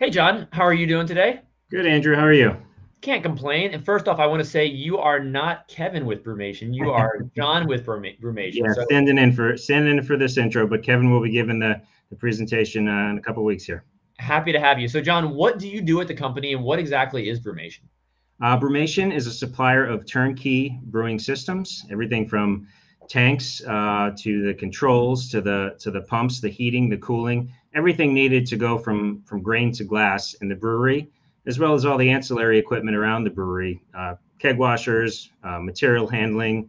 Hey, John, how are you doing today? Good, Andrew. How are you? Can't complain. And first off, I want to say you are not Kevin with Brewmation. You are John with Brewmation. Yeah, So standing in for this intro, but Kevin will be giving the presentation in a couple weeks here. happy to have you. So, John, what do you do at the company and what exactly is Brewmation? Brewmation is a supplier of turnkey brewing systems, everything from tanks to the controls to the pumps, the heating, the cooling, everything needed to go from grain to glass in the brewery, as well as all the ancillary equipment around the brewery, keg washers, material handling,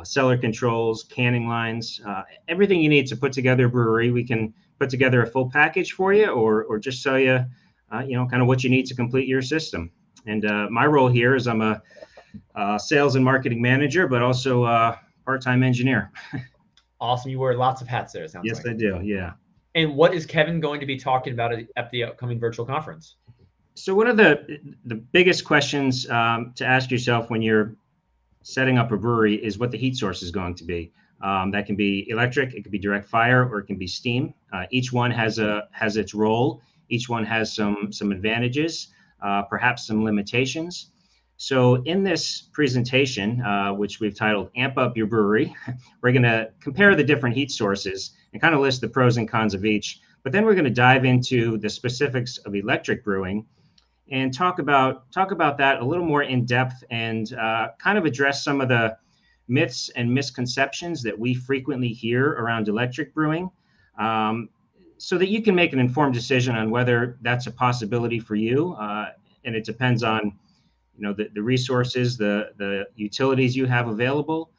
cellar controls, canning lines, everything you need to put together a brewery. We can put together a full package for you, or just sell you, kind of what you need to complete your system. And my role here is I'm a sales and marketing manager, but also a part-time engineer. Awesome. You wear lots of hats there, it sounds Yes, like. I do. Yeah. And what is Kevin going to be talking about at the upcoming virtual conference? So one of the biggest questions to ask yourself when you're setting up a brewery is what the heat source is going to be. That can be electric, it can be direct fire, or it can be steam. Each one has its role. Each one has some advantages, perhaps some limitations. So in this presentation, which we've titled "Amp Up Your Brewery," we're going to compare the different heat sources and kind of list the pros and cons of each. But then we're going to dive into the specifics of electric brewing and talk about that a little more in depth and kind of address some of the myths and misconceptions that we frequently hear around electric brewing, um, so that you can make an informed decision on whether that's a possibility for you. And it depends on the resources, the utilities you have available,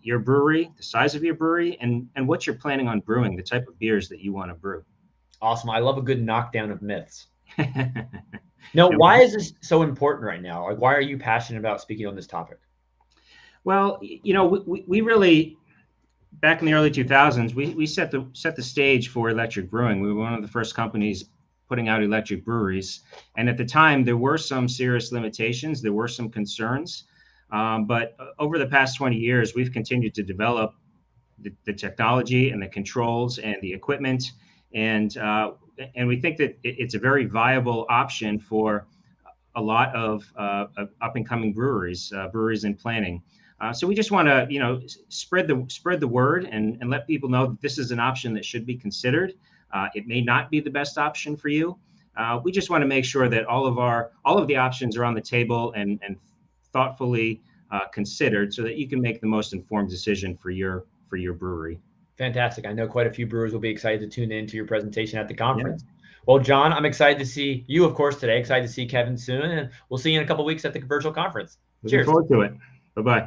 your brewery, the size of your brewery, and what you're planning on brewing, the type of beers that you want to brew. Awesome. I love a good knockdown of myths. And Now, why we is this so important right now? Like, why are you passionate about speaking on this topic? Well, we really, back in the early 2000s, we set the stage for electric brewing. We were one of the first companies putting out electric breweries, and at the time there were some serious limitations. There were some concerns, but over the past 20 years, we've continued to develop the technology and the controls and the equipment, and and we think that it's a very viable option for a lot of up and coming breweries in planning. So we just want to, spread the word and let people know that this is an option that should be considered. It may not be the best option for you. We just want to make sure that all of the options are on the table and thoughtfully considered, so that you can make the most informed decision for your brewery. Fantastic. I know quite a few brewers will be excited to tune in to your presentation at the Yeah, conference. Well, John, I'm excited to see you, of course, today. Excited to see Kevin soon, and we'll see you in a couple weeks at the virtual conference. looking Cheers. forward to it. Bye bye.